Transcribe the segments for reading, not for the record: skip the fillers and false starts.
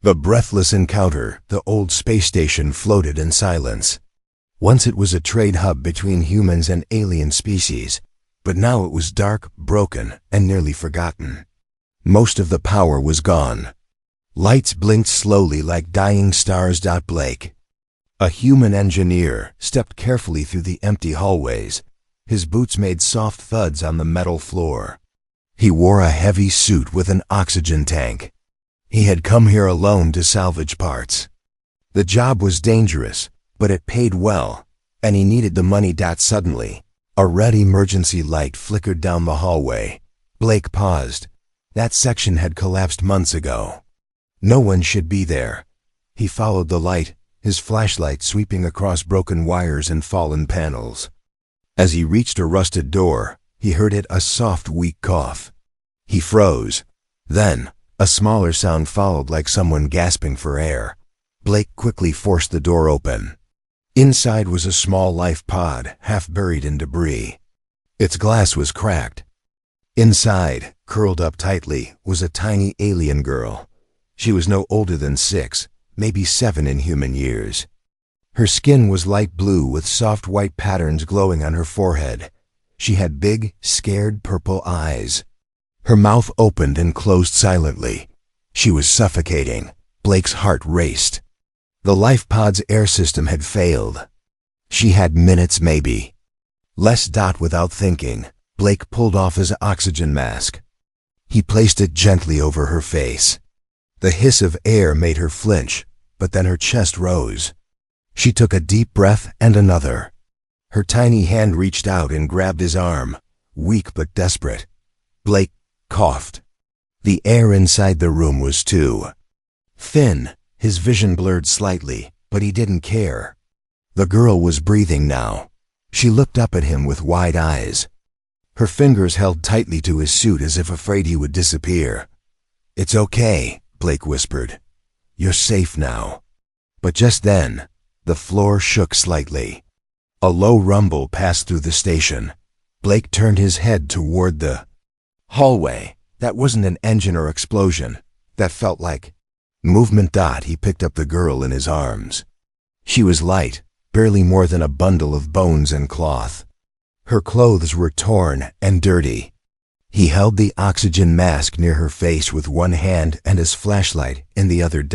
The breathless encounter, the old space station floated in silence. Once it was a trade hub between humans and alien species, but now it was dark, broken, and nearly forgotten. Most of the power was gone. Lights blinked slowly like dying stars. Blake, a human engineer, stepped carefully through the empty hallways. His boots made soft thuds on the metal floor. He wore a heavy suit with an oxygen tank. He had come here alone to salvage parts. The job was dangerous, but it paid well, and he needed the money. Suddenly, a red emergency light flickered down the hallway. Blake paused. That section had collapsed months ago. No one should be there. He followed the light, his flashlight sweeping across broken wires and fallen panels. As he reached a rusted door, he heard a soft, weak cough. He froze. Then, a smaller sound followed, like someone gasping for air. Blake quickly forced the door open. Inside was a small life pod, half buried in debris. Its glass was cracked. Inside, curled up tightly, was a tiny alien girl. She was no older than 6, maybe 7 in human years. Her skin was light blue with soft white patterns glowing on her forehead. She had big, scared purple eyes. Her mouth opened and closed silently. She was suffocating. Blake's heart raced. The life pod's air system had failed. She had minutes, maybe. Less. Without thinking, Blake pulled off his oxygen mask. He placed it gently over her face. The hiss of air made her flinch, but then her chest rose. She took a deep breath and another. Her tiny hand reached out and grabbed his arm, weak but desperate. Blake coughed. The air inside the room was too thin. His vision blurred slightly, but he didn't care. The girl was breathing now. She looked up at him with wide eyes. Her fingers held tightly to his suit as if afraid he would disappear. "It's okay," Blake whispered. "You're safe now." But just then, the floor shook slightly. A low rumble passed through the station. Blake turned his head toward the hallway. That wasn't an engine or explosion. That felt like movement. He picked up the girl in his arms. She was light, barely more than a bundle of bones and cloth. Her clothes were torn and dirty. He held the oxygen mask near her face with one hand and his flashlight in the other.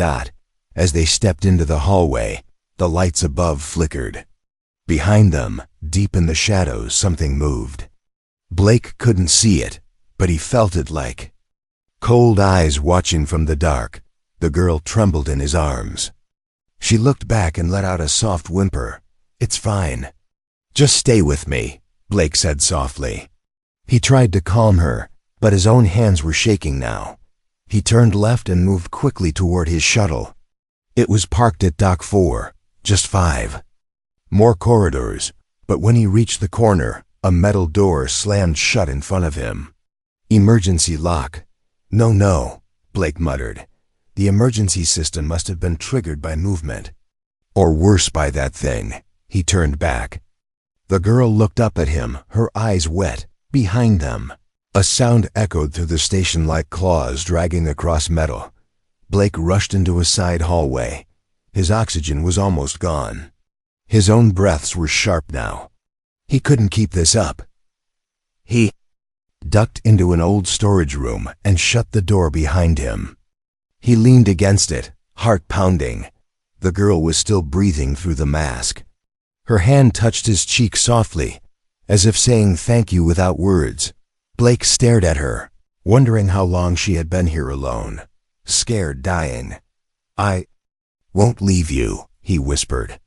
As they stepped into the hallway, the lights above flickered. Behind them, deep in the shadows, something moved. Blake couldn't see it, but he felt it, like cold eyes watching from the dark. The girl trembled in his arms. She looked back and let out a soft whimper. "It's fine. Just stay with me," Blake said softly. He tried to calm her, but his own hands were shaking now. He turned left and moved quickly toward his shuttle. It was parked at Dock 4, just 5 more corridors, but when he reached the corner, a metal door slammed shut in front of him. "Emergency lock." No, Blake muttered. The emergency system must have been triggered by movement. Or worse, by that thing. He turned back. The girl looked up at him, her eyes wet. Behind them, a sound echoed through the station like claws dragging across metal. Blake rushed into a side hallway. His oxygen was almost gone. His own breaths were sharp now. He couldn't keep this up. He ducked into an old storage room and shut the door behind him. He leaned against it, heart pounding. The girl was still breathing through the mask. Her hand touched his cheek softly, as if saying thank you without words. Blake stared at her, wondering how long she had been here alone, scared, dying. "I won't leave you," he whispered.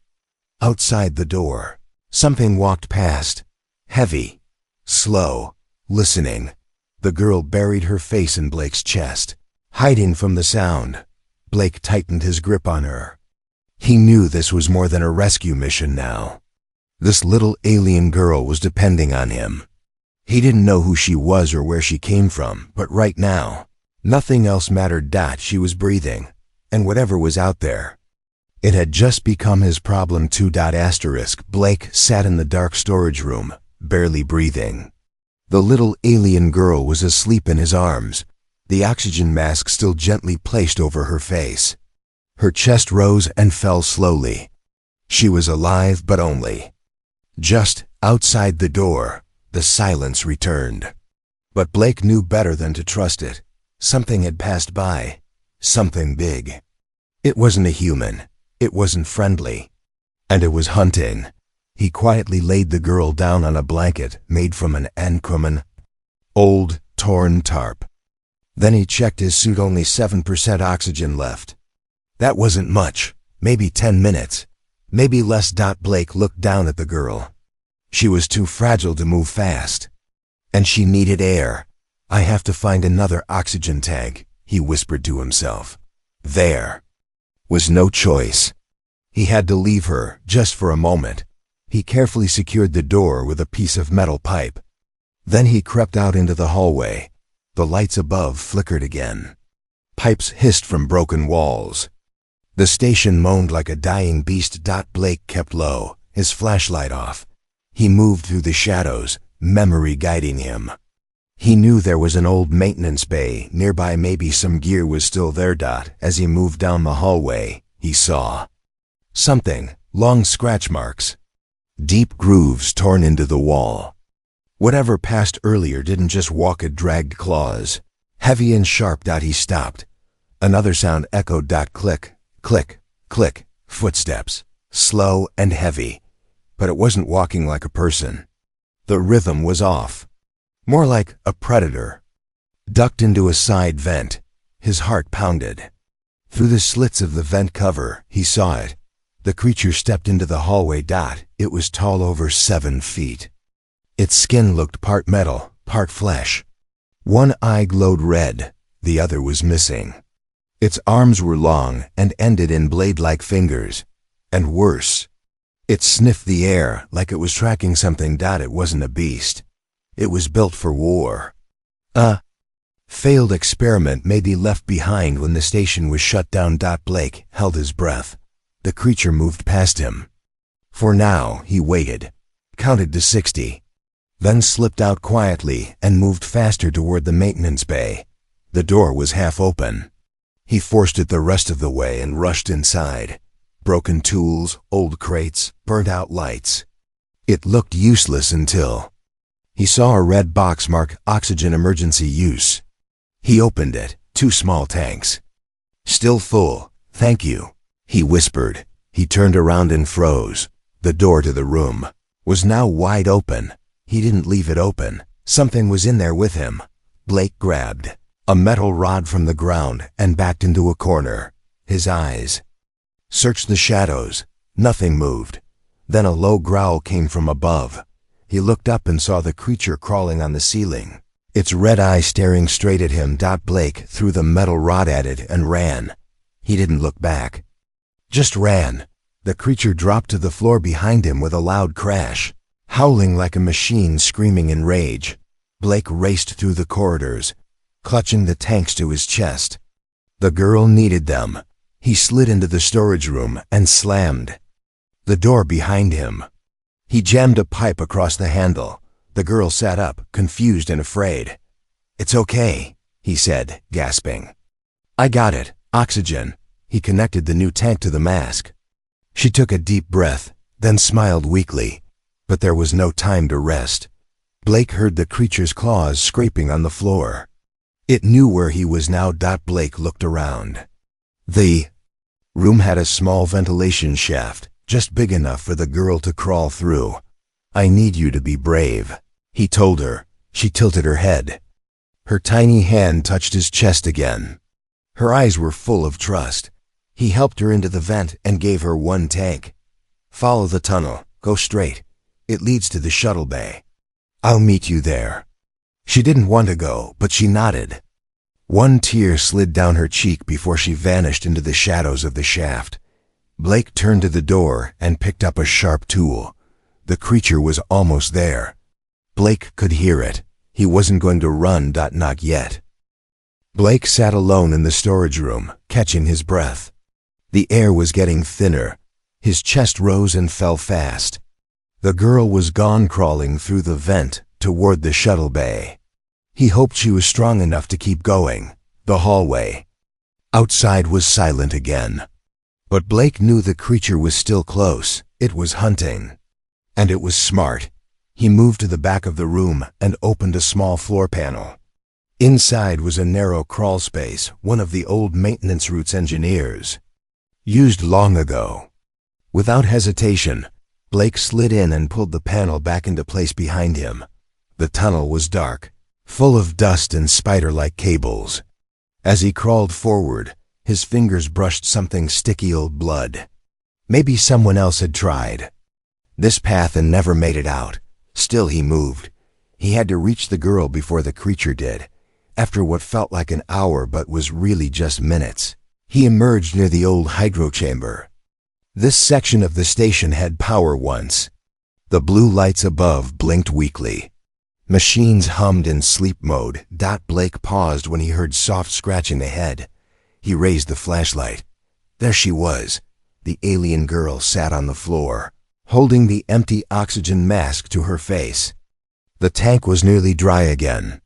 Outside the door, something walked past, heavy, slow, listening. The girl buried her face in Blake's chest, hiding from the sound. Blake tightened his grip on her. He knew this was more than a rescue mission now. This little alien girl was depending on him. He didn't know who she was or where she came from, but right now, nothing else mattered. She was breathing, and whatever was out there, it had just become his problem too. Blake sat in the dark storage room, barely breathing. The little alien girl was asleep in his arms, the oxygen mask still gently placed over her face. Her chest rose and fell slowly. She was alive, but only. Just outside the door, the silence returned. But Blake knew better than to trust it. Something had passed by. Something big. It wasn't a human. It wasn't friendly. And it was hunting. He quietly laid the girl down on a blanket made from an uncommon, old, torn tarp. Then he checked his suit, only 7% oxygen left. That wasn't much. Maybe 10 minutes. Maybe less. Blake looked down at the girl. She was too fragile to move fast. And she needed air. I have to find another oxygen tank, he whispered to himself. There was no choice. He had to leave her, just for a moment. He carefully secured the door with a piece of metal pipe. Then he crept out into the hallway. The lights above flickered again. Pipes hissed from broken walls. The station moaned like a dying beast. Blake kept low, his flashlight off. He moved through the shadows, memory guiding him. He knew there was an old maintenance bay nearby. Maybe some gear was still there. As he moved down the hallway, he saw something, long scratch marks. Deep grooves torn into the wall. Whatever passed earlier didn't just walk, it dragged claws. Heavy and sharp. He stopped. Another sound echoed. Click, click, click. Footsteps. Slow and heavy. But it wasn't walking like a person. The rhythm was off. More like a predator. Ducked into a side vent. His heart pounded. Through the slits of the vent cover, he saw it. The creature stepped into the hallway. It was tall, over 7 feet. Its skin looked part metal, part flesh. One eye glowed red, the other was missing. Its arms were long and ended in blade-like fingers. And worse, it sniffed the air like it was tracking something. It wasn't a beast. It was built for war. A failed experiment, maybe left behind when the station was shut down. Blake held his breath. The creature moved past him. For now, he waited, counted to 60, then slipped out quietly and moved faster toward the maintenance bay. The door was half open. He forced it the rest of the way and rushed inside. Broken tools, old crates, burnt-out lights. It looked useless until he saw a red box marked Oxygen Emergency Use. He opened it. 2 small tanks. Still full, thank you, he whispered. He turned around and froze. The door to the room was now wide open. He didn't leave it open. Something was in there with him. Blake grabbed a metal rod from the ground and backed into a corner. His eyes searched the shadows. Nothing moved. Then a low growl came from above. He looked up and saw the creature crawling on the ceiling, its red eye staring straight at him. Blake threw the metal rod at it and ran. He didn't look back. Just ran. The creature dropped to the floor behind him with a loud crash, howling like a machine, screaming in rage. Blake raced through the corridors, clutching the tanks to his chest. The girl needed them. He slid into the storage room and slammed the door behind him. He jammed a pipe across the handle. The girl sat up, confused and afraid. "It's okay," he said, gasping. "I got it. Oxygen." He connected the new tank to the mask. She took a deep breath, then smiled weakly. But there was no time to rest. Blake heard the creature's claws scraping on the floor. It knew where he was now. Blake looked around. The room had a small ventilation shaft, just big enough for the girl to crawl through. "I need you to be brave," he told her. She tilted her head. Her tiny hand touched his chest again. Her eyes were full of trust. He helped her into the vent and gave her 1 tank. "Follow the tunnel. Go straight. It leads to the shuttle bay. I'll meet you there." She didn't want to go, but she nodded. 1 tear slid down her cheek before she vanished into the shadows of the shaft. Blake turned to the door and picked up a sharp tool. The creature was almost there. Blake could hear it. He wasn't going to run. Not yet. Blake sat alone in the storage room, catching his breath. The air was getting thinner. His chest rose and fell fast. The girl was gone, crawling through the vent toward the shuttle bay. He hoped she was strong enough to keep going. The hallway outside was silent again. But Blake knew the creature was still close. It was hunting. And it was smart. He moved to the back of the room and opened a small floor panel. Inside was a narrow crawl space, one of the old maintenance routes engineers used long ago. Without hesitation, Blake slid in and pulled the panel back into place behind him. The tunnel was dark, full of dust and spider-like cables. As he crawled forward, his fingers brushed something sticky old blood. Maybe someone else had tried this path and never made it out. Still he moved. He had to reach the girl before the creature did. After what felt like an hour but was really just minutes, he emerged near the old hydro chamber. This section of the station had power once. The blue lights above blinked weakly. Machines hummed in sleep mode. Blake paused when he heard soft scratching ahead. He raised the flashlight. There she was. The alien girl sat on the floor, holding the empty oxygen mask to her face. The tank was nearly dry again.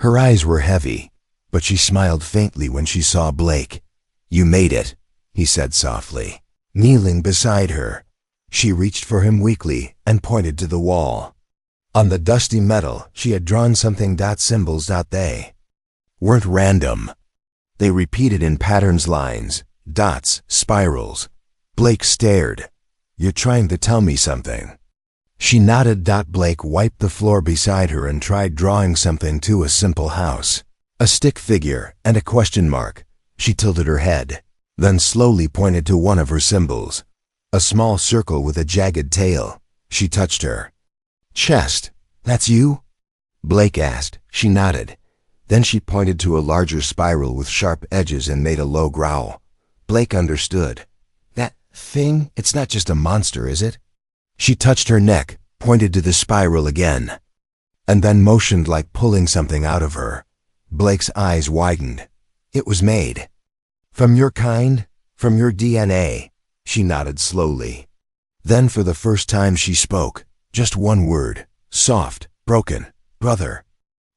Her eyes were heavy, but she smiled faintly when she saw Blake. "You made it," he said softly. Kneeling beside her, she reached for him weakly and pointed to the wall. On the dusty metal, she had drawn something. Symbols. They weren't random. They repeated in patterns, lines, dots, spirals. Blake stared. "You're trying to tell me something." She nodded. Blake wiped the floor beside her and tried drawing something to a simple house. A stick figure and a question mark. She tilted her head, then slowly pointed to one of her symbols. A small circle with a jagged tail. She touched her chest. "That's you?" Blake asked. She nodded. Then she pointed to a larger spiral with sharp edges and made a low growl. Blake understood. "That thing, it's not just a monster, is it?" She touched her neck, pointed to the spiral again, and then motioned like pulling something out of her. Blake's eyes widened. "It was made from your kind, from your DNA." She nodded slowly. Then for the first time she spoke. Just one word, soft, broken. "Brother."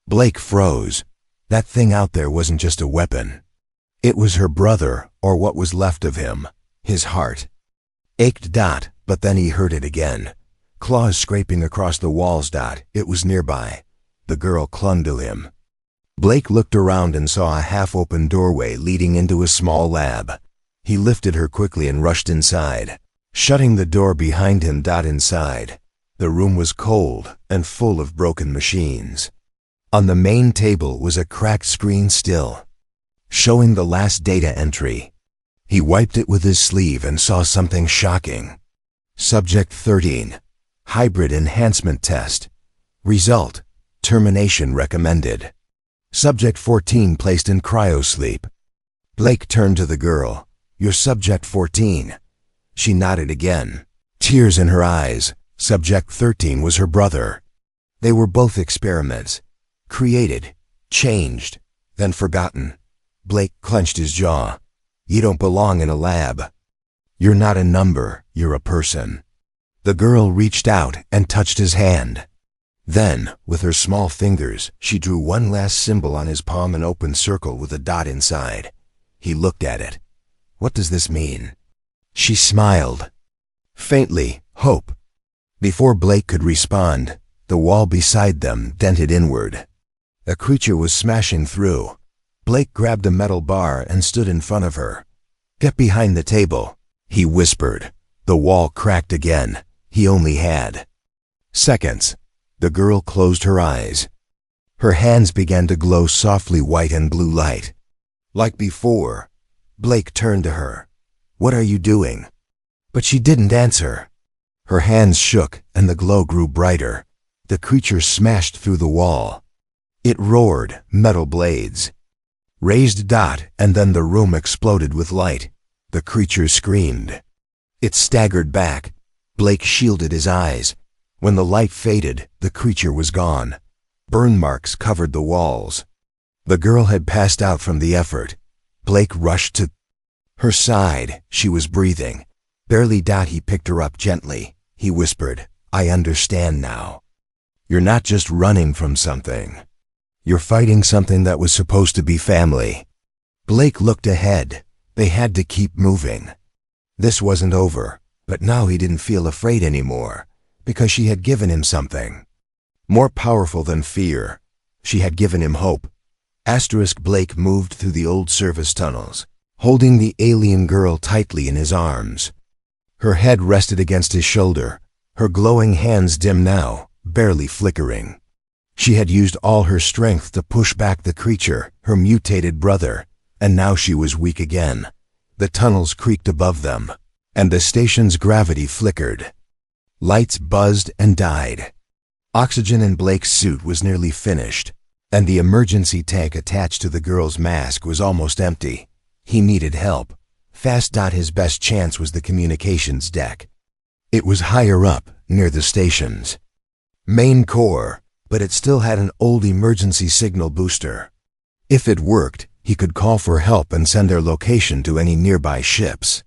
Blake froze. That thing out there wasn't just a weapon. It was her brother, or what was left of him. His heart ached. But then he heard it again. Claws scraping across the walls. It was nearby. The girl clung to him. Blake looked around and saw a half-open doorway leading into a small lab. He lifted her quickly and rushed inside, shutting the door behind him. Inside, the room was cold and full of broken machines. On the main table was a cracked screen still, showing the last data entry. He wiped it with his sleeve and saw something shocking. Subject 13. Hybrid enhancement test. Result: termination recommended. Subject 14 placed in cryosleep. Blake turned to the girl. "You're Subject 14." She nodded again, tears in her eyes. Subject 13 was her brother. They were both experiments, created, changed, then forgotten. Blake clenched his jaw. "You don't belong in a lab. You're not a number, you're a person." The girl reached out and touched his hand. Then, with her small fingers, she drew one last symbol on his palm, an open circle with a dot inside. He looked at it. "What does this mean?" She smiled. Faintly, hope. Before Blake could respond, the wall beside them dented inward. A creature was smashing through. Blake grabbed a metal bar and stood in front of her. "Get behind the table," he whispered. The wall cracked again. He only had seconds. The girl closed her eyes. Her hands began to glow softly white and blue light. Like before, Blake turned to her. "What are you doing?" But she didn't answer. Her hands shook and the glow grew brighter. The creature smashed through the wall. It roared, metal blades raised. And then the room exploded with light. The creature screamed. It staggered back. Blake shielded his eyes. When the light faded, the creature was gone. Burn marks covered the walls. The girl had passed out from the effort. Blake rushed to her side. She was breathing. Barely. He picked her up gently. He whispered, "I understand now. You're not just running from something. You're fighting something that was supposed to be family." Blake looked ahead. They had to keep moving. This wasn't over, but now he didn't feel afraid anymore, because she had given him something more powerful than fear. She had given him hope. Blake moved through the old service tunnels, holding the alien girl tightly in his arms. Her head rested against his shoulder, her glowing hands dim now, barely flickering. She had used all her strength to push back the creature, her mutated brother, and now she was weak again. The tunnels creaked above them, and the station's gravity flickered. Lights buzzed and died. Oxygen in Blake's suit was nearly finished, and the emergency tank attached to the girl's mask was almost empty. He needed help. Fast. His best chance was the communications deck. It was higher up, near the station's main core, but it still had an old emergency signal booster. If it worked, he could call for help and send their location to any nearby ships.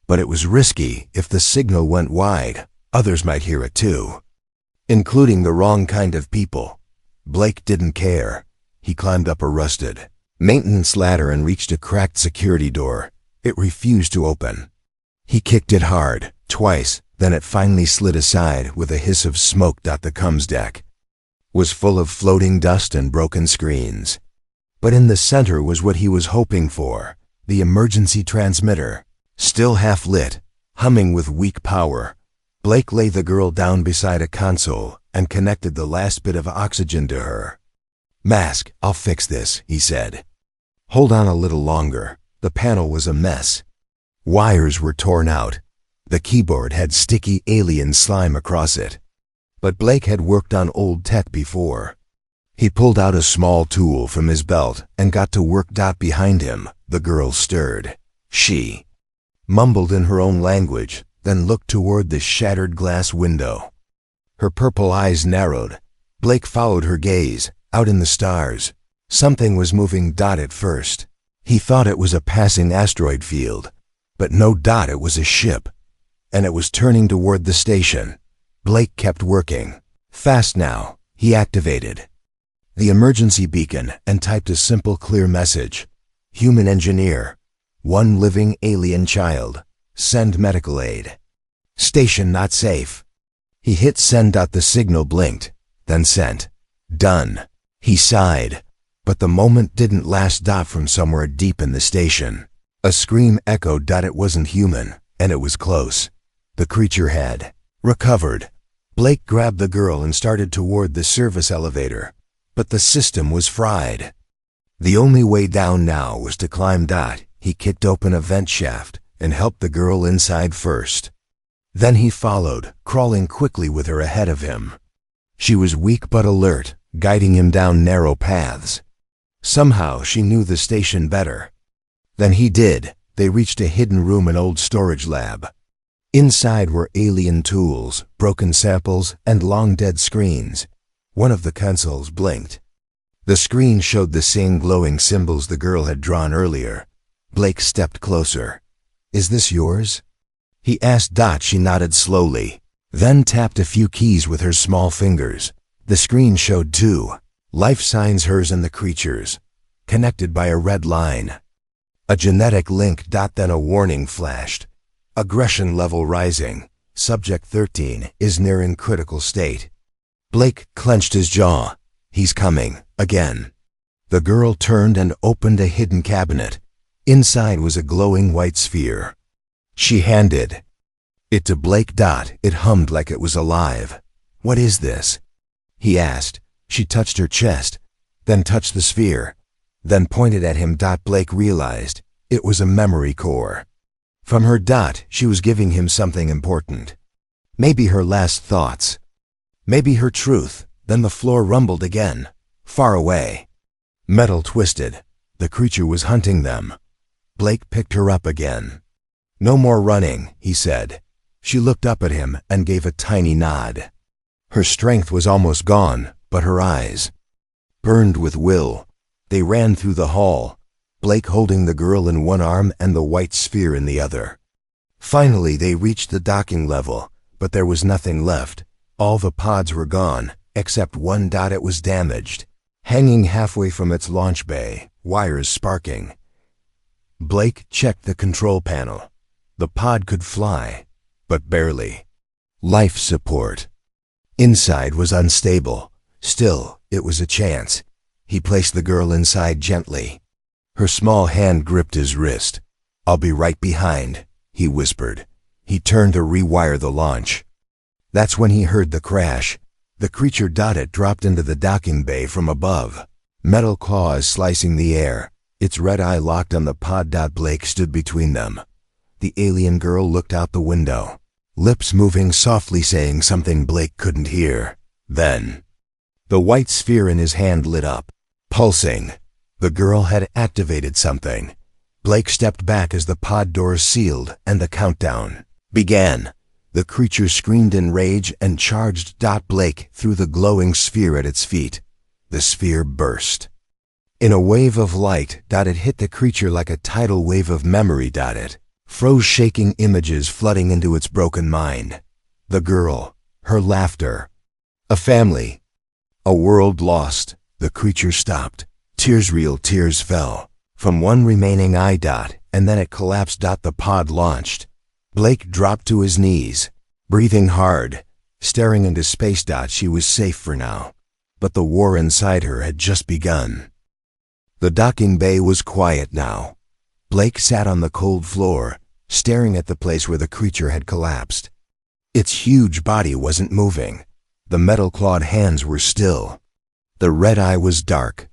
But it was risky. If the signal went wide, others might hear it too, including the wrong kind of people. Blake didn't care. He climbed up a rusted maintenance ladder and reached a cracked security door. It refused to open. He kicked it hard, twice, then it finally slid aside with a hiss of smoke. The comms deck was full of floating dust and broken screens. But in the center was what he was hoping for, the emergency transmitter, still half lit, humming with weak power. Blake laid the girl down beside a console and connected the last bit of oxygen to her. "Mask, I'll fix this," he said. "Hold on a little longer." The panel was a mess. Wires were torn out. The keyboard had sticky alien slime across it. But Blake had worked on old tech before. He pulled out a small tool from his belt and got to work. Behind him, the girl stirred. She mumbled in her own language, then looked toward the shattered glass window. Her purple eyes narrowed. Blake followed her gaze, out in the stars. Something was moving. At first, he thought it was a passing asteroid field, but no. It was a ship, and it was turning toward the station. Blake kept working. Fast now, he activated the emergency beacon and typed a simple, clear message. "Human engineer. One living alien child. Send medical aid. Station not safe." He hit send. The signal blinked, then sent. Done. He sighed. But the moment didn't last. From somewhere deep in the station, a scream echoed. It wasn't human, and it was close. The creature had recovered. Blake grabbed the girl and started toward the service elevator, but the system was fried. The only way down now was to climb. He kicked open a vent shaft and helped the girl inside first. Then he followed, crawling quickly with her ahead of him. She was weak but alert, guiding him down narrow paths. Somehow she knew the station better than he did. They reached a hidden room, an old storage lab. Inside were alien tools, broken samples, and long-dead screens. One of the consoles blinked. The screen showed the same glowing symbols the girl had drawn earlier. Blake stepped closer. "Is this yours?" he asked. She nodded slowly, then tapped a few keys with her small fingers. The screen showed two life signs, hers and the creature's, connected by a red line. A genetic link. Then a warning flashed. "Aggression level rising. Subject 13 is near in critical state." Blake clenched his jaw. "He's coming, again." The girl turned and opened a hidden cabinet. Inside was a glowing white sphere. She handed it to Blake. It hummed like it was alive. "What is this?" he asked. She touched her chest, then touched the sphere, then pointed at him. Blake realized it was a memory core. From her. She was giving him something important. Maybe her last thoughts. Maybe her truth. Then the floor rumbled again, far away. Metal twisted. The creature was hunting them. Blake picked her up again. "No more running," he said. She looked up at him and gave a tiny nod. Her strength was almost gone, but her eyes burned with will. They ran through the hall, Blake holding the girl in one arm and the white sphere in the other. Finally, they reached the docking level, but there was nothing left. All the pods were gone, except one. It was damaged, hanging halfway from its launch bay, wires sparking. Blake checked the control panel. The pod could fly, but barely. Life support. Inside was unstable. Still, it was a chance. He placed the girl inside gently. Her small hand gripped his wrist. "I'll be right behind," he whispered. He turned to rewire the launch. That's when he heard the crash. The creature Dotted dropped into the docking bay from above, metal claws slicing the air. Its red eye locked on the pod. Blake stood between them. The alien girl looked out the window, lips moving softly, saying something Blake couldn't hear. Then, the white sphere in his hand lit up, pulsing. The girl had activated something. Blake stepped back as the pod doors sealed and the countdown began. The creature screamed in rage and charged. Blake threw the glowing sphere at its feet. The sphere burst. In a wave of light, it hit the creature like a tidal wave of memory. It froze, shaking images flooding into its broken mind. The girl, her laughter, a family, a world lost. The creature stopped. Real tears fell from one remaining eye. And then it collapsed. The pod launched. Blake dropped to his knees, breathing hard, staring into space. She was safe for now, but the war inside her had just begun. The docking bay was quiet now. Blake sat on the cold floor, staring at the place where the creature had collapsed. Its huge body wasn't moving. The metal-clawed hands were still. The red eye was dark.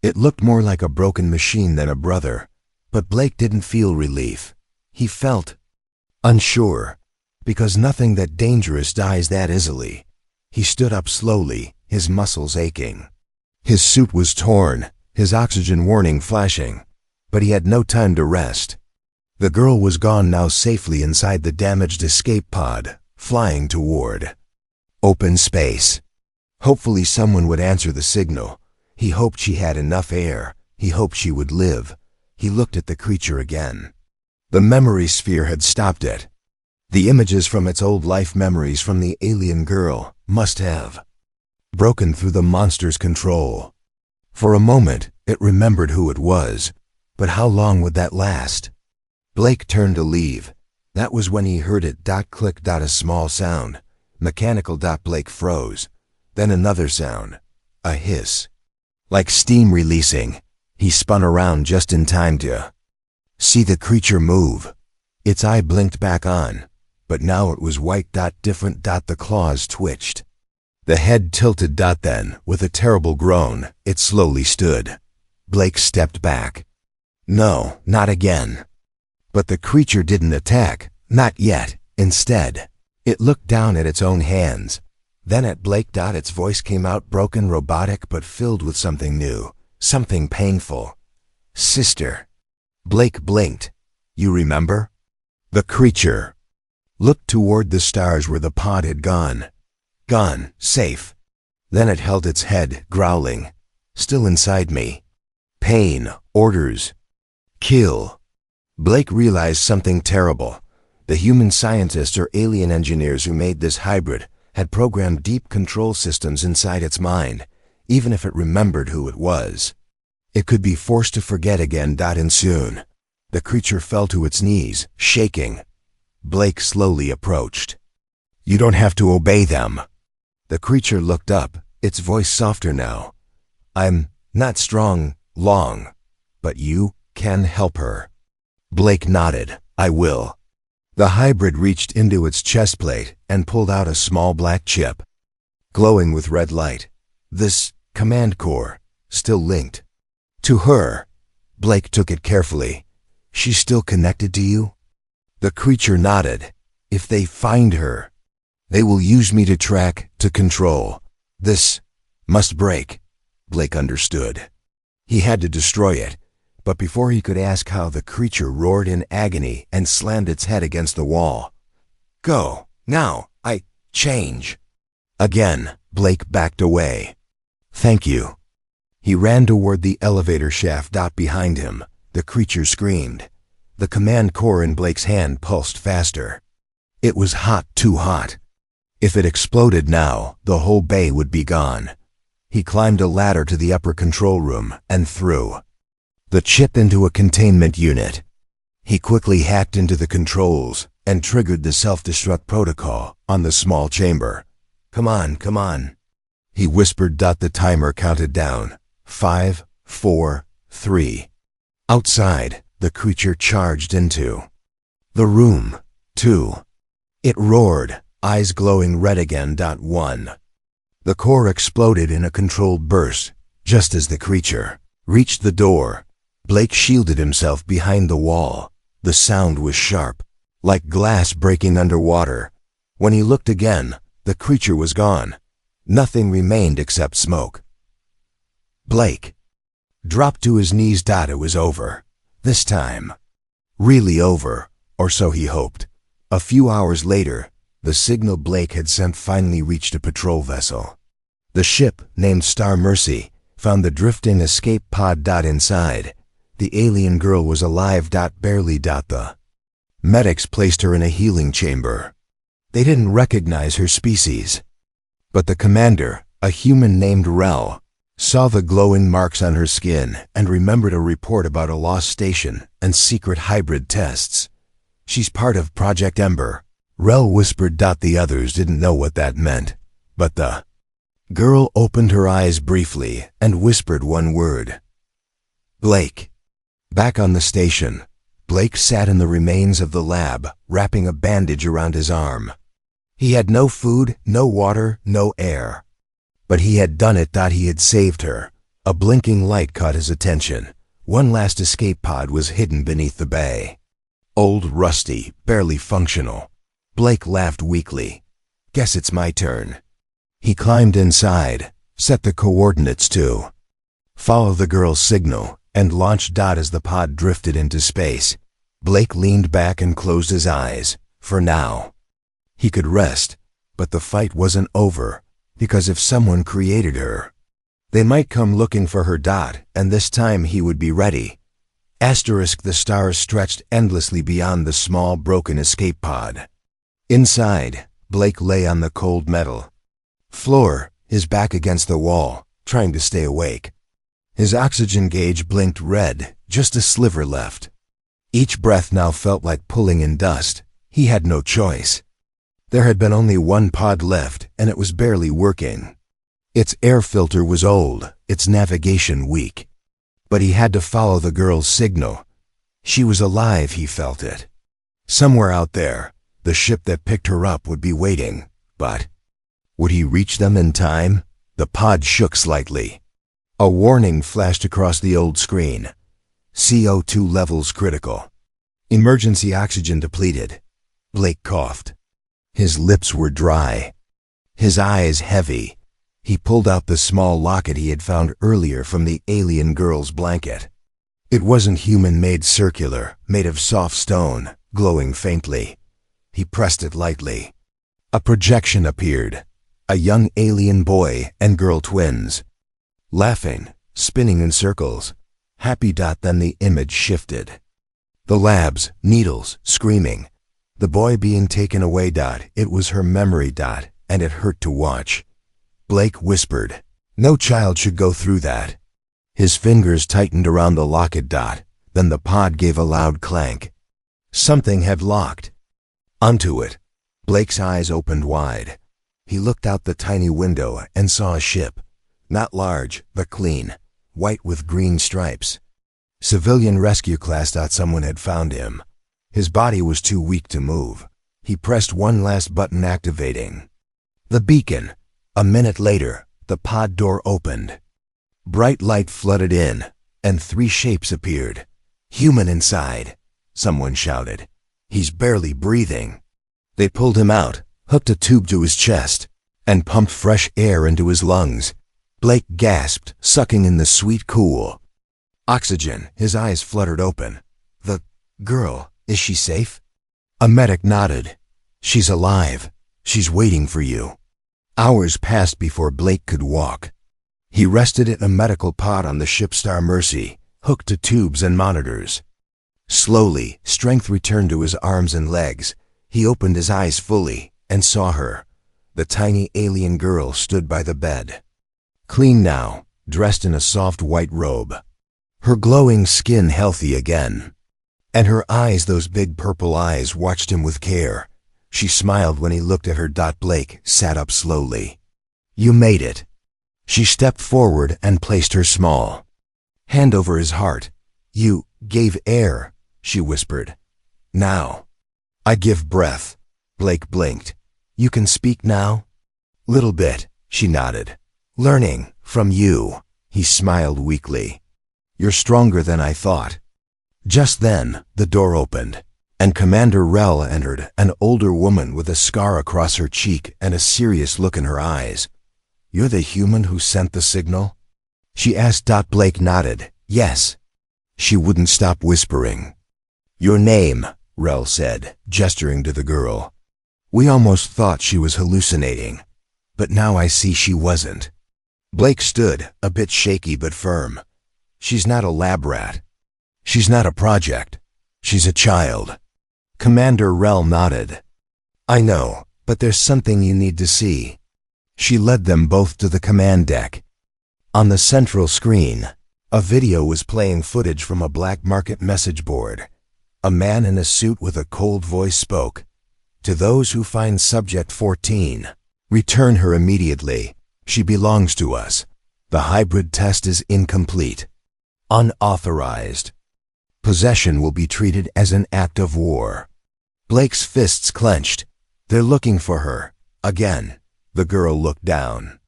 It looked more like a broken machine than a brother, but Blake didn't feel relief. He felt unsure, because nothing that dangerous dies that easily. He stood up slowly, his muscles aching. His suit was torn, his oxygen warning flashing, but he had no time to rest. The girl was gone now, safely inside the damaged escape pod, flying toward open space. Hopefully someone would answer the signal. He hoped she had enough air. He hoped she would live. He looked at the creature again. The memory sphere had stopped it. The images from its old life, memories from the alien girl, must have broken through the monster's control. For a moment, it remembered who it was, but how long would that last? Blake turned to leave. That was when he heard it click. A small sound, mechanical. Blake froze. Then another sound, a hiss, like steam releasing. He spun around just in time to see the creature move. Its eye blinked back on, but now it was white. Different. The claws twitched. The head tilted. Then, with a terrible groan, it slowly stood. Blake stepped back. No, not again. But the creature didn't attack, not yet. Instead, it looked down at its own hands. Then at Blake. Its voice came out, broken, robotic, but filled with something new, something painful. "Sister." Blake blinked. "You remember?" The creature looked toward the stars where the pod had gone. Gone, safe. Then it held its head, growling. "Still inside me. Pain, orders. Kill." Blake realized something terrible. The human scientists or alien engineers who made this hybrid had programmed deep control systems inside its mind, even if it remembered who it was. It could be forced to forget again. And soon, the creature fell to its knees, shaking. Blake slowly approached. "You don't have to obey them." The creature looked up, its voice softer now. "I'm not strong, long, but you can help her." Blake nodded. "I will." The hybrid reached into its chest plate and pulled out a small black chip, glowing with red light. This command core, still linked to her. Blake took it carefully. "She's still connected to you?" The creature nodded. "If they find her, they will use me to track, to control. This must break." Blake understood. He had to destroy it. But before he could ask how, the creature roared in agony and slammed its head against the wall. "Go, now, change." Again, Blake backed away. "Thank you." He ran toward the elevator shaft. Behind him, the creature screamed. The command core in Blake's hand pulsed faster. It was hot, too hot. If it exploded now, the whole bay would be gone. He climbed a ladder to the upper control room and threw the chip into a containment unit. He quickly hacked into the controls and triggered the self-destruct protocol on the small chamber. "Come on, come on," he whispered. The timer counted down. 5, 4, 3. Outside, the creature charged into the room. 2. It roared, eyes glowing red again. 1. The core exploded in a controlled burst, just as the creature reached the door. Blake shielded himself behind the wall. The sound was sharp, like glass breaking underwater. When he looked again, the creature was gone. Nothing remained except smoke. Blake dropped to his knees. It was over. This time. Really over, or so he hoped. A few hours later, the signal Blake had sent finally reached a patrol vessel. The ship, named Star Mercy, found the drifting escape pod. Inside, the alien girl was alive. Barely. The medics placed her in a healing chamber. They didn't recognize her species. But the commander, a human named Rel, saw the glowing marks on her skin and remembered a report about a lost station and secret hybrid tests. "She's part of Project Ember," Rel whispered. The others didn't know what that meant, but the girl opened her eyes briefly and whispered one word. "Blake." Back on the station, Blake sat in the remains of the lab, wrapping a bandage around his arm. He had no food, no water, no air. But he had done it. He had saved her. A blinking light caught his attention. One last escape pod was hidden beneath the bay. Old, rusty, barely functional. Blake laughed weakly. "Guess it's my turn." He climbed inside, set the coordinates to follow the girl's signal, and launched. As the pod drifted into space, Blake leaned back and closed his eyes. For now, he could rest, but the fight wasn't over, because if someone created her, they might come looking for her. And this time he would be ready. The stars stretched endlessly beyond the small broken escape pod. Inside, Blake lay on the cold metal floor, his back against the wall, trying to stay awake. His oxygen gauge blinked red, just a sliver left. Each breath now felt like pulling in dust. He had no choice. There had been only one pod left, and it was barely working. Its air filter was old, its navigation weak. But he had to follow the girl's signal. She was alive, he felt it. Somewhere out there, the ship that picked her up would be waiting. But would he reach them in time? The pod shook slightly. A warning flashed across the old screen. CO2 levels critical. Emergency oxygen depleted. Blake coughed. His lips were dry. His eyes heavy. He pulled out the small locket he had found earlier from the alien girl's blanket. It wasn't human-made, circular, made of soft stone, glowing faintly. He pressed it lightly. A projection appeared. A young alien boy and girl twins. Laughing, spinning in circles. Happy. Then the image shifted. The labs, needles, screaming. The boy being taken away. It was her memory. And it hurt to watch. Blake whispered, "No child should go through that." His fingers tightened around the locket. Then the pod gave a loud clank. Something had locked onto it. Blake's eyes opened wide. He looked out the tiny window and saw a ship. Not large, but clean, white with green stripes. Civilian rescue class. Someone had found him. His body was too weak to move. He pressed one last button, activating the beacon. A minute later, the pod door opened. Bright light flooded in, and 3 shapes appeared. "Human inside," someone shouted. "He's barely breathing." They pulled him out, hooked a tube to his chest, and pumped fresh air into his lungs. Blake gasped, sucking in the sweet cool oxygen. His eyes fluttered open. "The girl, is she safe?" A medic nodded. "She's alive. She's waiting for you." Hours passed before Blake could walk. He rested in a medical pod on the ship Star Mercy, hooked to tubes and monitors. Slowly, strength returned to his arms and legs. He opened his eyes fully and saw her. The tiny alien girl stood by the bed. Clean now, dressed in a soft white robe. Her glowing skin healthy again. And her eyes, those big purple eyes, watched him with care. She smiled when he looked at her. Blake sat up slowly. "You made it." She stepped forward and placed her small hand over his heart. "You gave air," she whispered. "Now I give breath." Blake blinked. "You can speak now?" "Little bit," she nodded. "Learning from you." He smiled weakly. "You're stronger than I thought." Just then, the door opened, and Commander Rel entered, an older woman with a scar across her cheek and a serious look in her eyes. "You're the human who sent the signal?" she asked. Blake nodded. "Yes." She wouldn't stop whispering. "Your name," Rel said, gesturing to the girl. We almost thought she was hallucinating, but now I see she wasn't. Blake stood, a bit shaky but firm. "She's not a lab rat. She's not a project. She's a child." Commander Rel nodded. "I know, but there's something you need to see." She led them both to the command deck. On the central screen, a video was playing footage from a black market message board. A man in a suit with a cold voice spoke. "To those who find Subject 14, return her immediately. She belongs to us. The hybrid test is incomplete. Unauthorized. Possession will be treated as an act of war." Blake's fists clenched. "They're looking for her. Again." The girl looked down.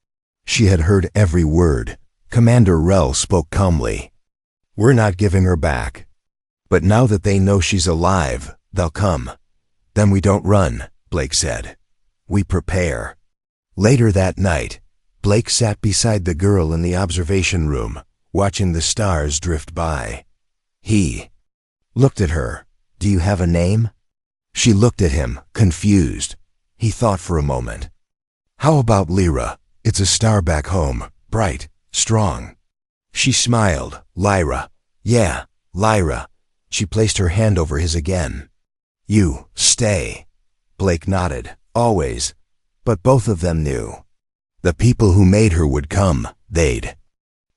She had heard every word. Commander Rel spoke calmly. "We're not giving her back. But now that they know she's alive, they'll come." "Then we don't run," Blake said. "We prepare." Later that night, Blake sat beside the girl in the observation room, watching the stars drift by. He looked at her. "Do you have a name?" She looked at him, confused. He thought for a moment. "How about Lyra? It's a star back home, bright, strong." She smiled. "Lyra. Yeah, Lyra." She placed her hand over his again. "You stay." Blake nodded. "Always." But both of them knew. The people who made her would come. They'd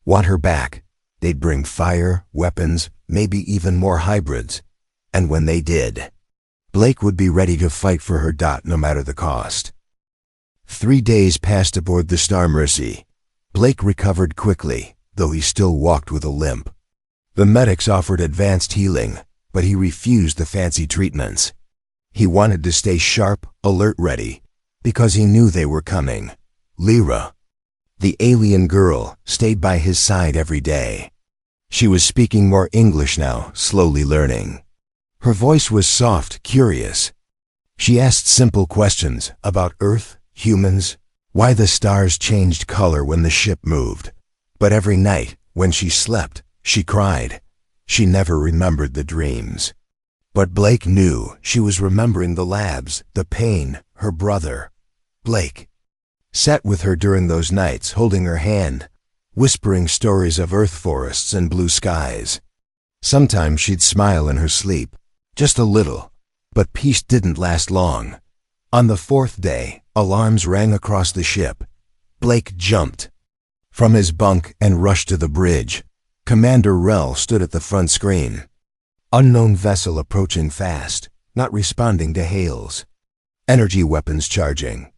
want her back. They'd bring fire, weapons, maybe even more hybrids. And when they did, Blake would be ready to fight for her. No matter the cost. 3 days passed aboard the Star Mercy. Blake recovered quickly, though he still walked with a limp. The medics offered advanced healing, but he refused the fancy treatments. He wanted to stay sharp, alert, ready, because he knew they were coming. Lyra, the alien girl, stayed by his side every day. She was speaking more English now, slowly learning. Her voice was soft, curious. She asked simple questions about Earth, humans, why the stars changed color when the ship moved. But every night, when she slept, she cried. She never remembered the dreams. But Blake knew she was remembering the labs, the pain, her brother. Blake sat with her during those nights, holding her hand, whispering stories of earth forests and blue skies. Sometimes she'd smile in her sleep, just a little, but peace didn't last long. On the 4th day, alarms rang across the ship. Blake jumped from his bunk and rushed to the bridge. Commander Rel stood at the front screen. Unknown vessel approaching fast, not responding to hails. Energy weapons charging.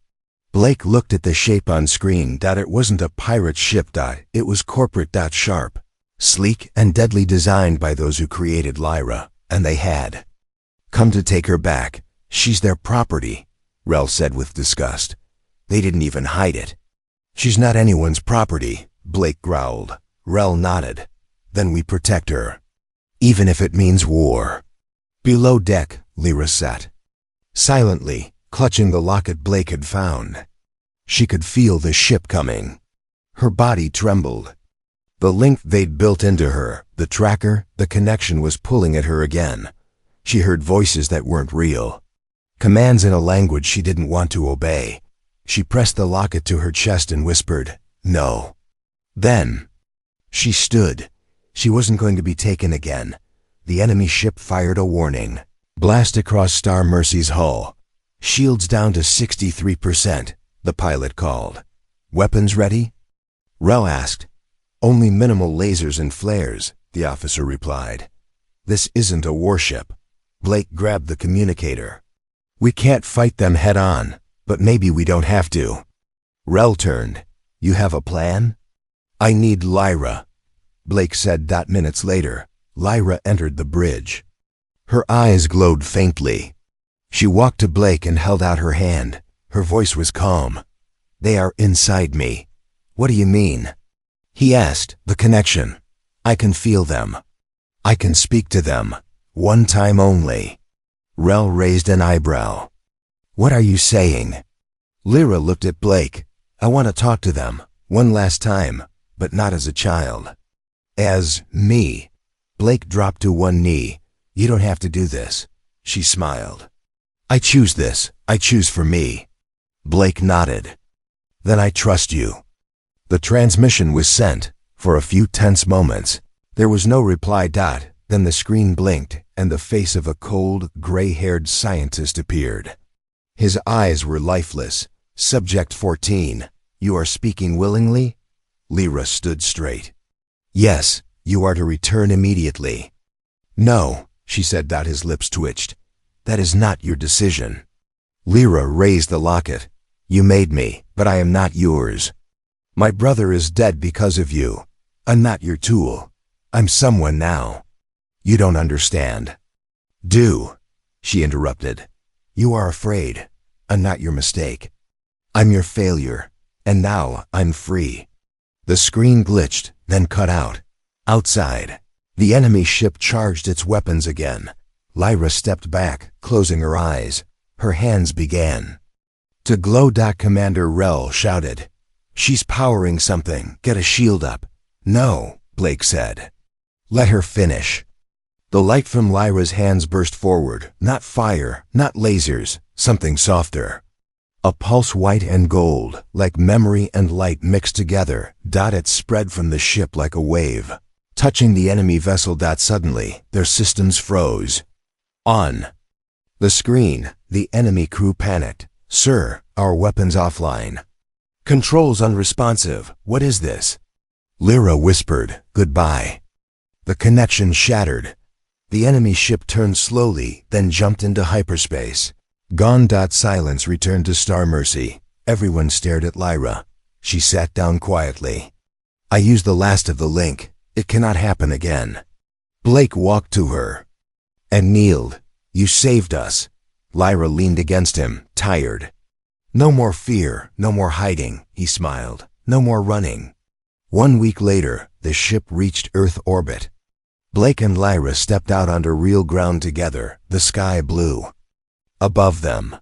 Blake looked at the shape on screen. It wasn't a pirate ship. It was corporate. Sharp, sleek, and deadly, designed by those who created Lyra, and they had come to take her back. "She's their property," Rel said with disgust. "They didn't even hide it." "She's not anyone's property," Blake growled. Rel nodded. "Then we protect her, even if it means war." Below deck, Lyra sat silently, clutching the locket Blake had found. She could feel the ship coming. Her body trembled. The link they'd built into her, the tracker, the connection, was pulling at her again. She heard voices that weren't real. Commands in a language she didn't want to obey. She pressed the locket to her chest and whispered, "No." Then she stood. She wasn't going to be taken again. The enemy ship fired a warning blast across Star Mercy's hull. "Shields down to 63%, the pilot called. "Weapons ready?" Rel asked. "Only minimal lasers and flares," the officer replied. This isn't a warship. Blake grabbed the communicator. We can't fight them head on, but maybe we don't have to. Rel turned. You have a plan? I need Lyra, Blake said. Minutes later, Lyra entered the bridge. Her eyes glowed faintly. She walked to Blake and held out her hand. Her voice was calm. They are inside me. What do you mean? He asked. The connection. I can feel them. I can speak to them. One time only. Rel raised an eyebrow. What are you saying? Lyra looked at Blake. I want to talk to them. One last time, but not as a child. As me. Blake dropped to one knee. You don't have to do this. She smiled. I choose this. I choose for me. Blake nodded. Then I trust you. The transmission was sent. For a few tense moments, there was no reply. Then the screen blinked, and the face of a cold, gray-haired scientist appeared. His eyes were lifeless. Subject 14. You are speaking willingly? Lyra stood straight. Yes, you are to return immediately. No, she said. His lips twitched. That is not your decision. Lyra raised the locket. You made me, but I am not yours. My brother is dead because of you. I'm not your tool. I'm someone now. You don't understand. Do, she interrupted. You are afraid. I'm not your mistake. I'm your failure. And now I'm free. The screen glitched, then cut out. Outside, the enemy ship charged its weapons again. Lyra stepped back, closing her eyes. Her hands began to glow. Commander Rel shouted. She's powering something. Get a shield up. No, Blake said. Let her finish. The light from Lyra's hands burst forward. Not fire, not lasers, something softer. A pulse white and gold, like memory and light mixed together. It spread from the ship like a wave, touching the enemy vessel. Suddenly, their systems froze. On the screen, the enemy crew panicked. Sir, our weapons offline. Controls unresponsive. What is this? Lyra whispered, goodbye. The connection shattered. The enemy ship turned slowly, then jumped into hyperspace. Gone. Silence returned to Star Mercy. Everyone stared at Lyra. She sat down quietly. I used the last of the link. It cannot happen again. Blake walked to her and kneeled. You saved us. Lyra leaned against him, tired. No more fear, no more hiding, he smiled. No more running. 1 week later, the ship reached Earth orbit. Blake and Lyra stepped out onto real ground together, the sky blue. Above them,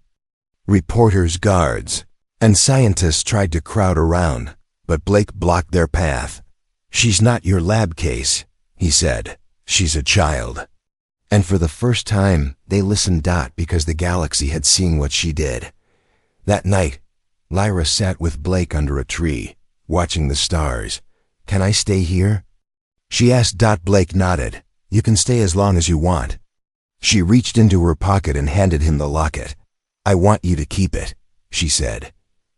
reporters, guards, and scientists tried to crowd around, but Blake blocked their path. She's not your lab case, he said. She's a child. And for the first time, they listened. Because the galaxy had seen what she did. That night, Lyra sat with Blake under a tree, watching the stars. Can I stay here? She asked. Blake nodded. You can stay as long as you want. She reached into her pocket and handed him the locket. I want you to keep it, she said.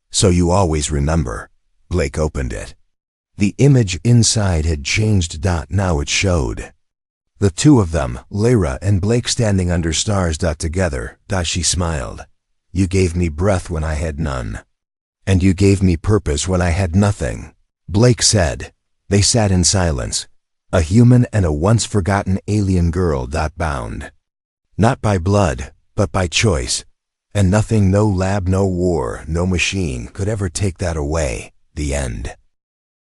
So you always remember. Blake opened it. The image inside had changed. Now it showed the two of them, Lyra and Blake, standing under stars. Together. She smiled. You gave me breath when I had none. And you gave me purpose when I had nothing, Blake said. They sat in silence. A human and a once-forgotten alien girl. Bound. Not by blood, but by choice. And nothing, no lab, no war, no machine could ever take that away. The end.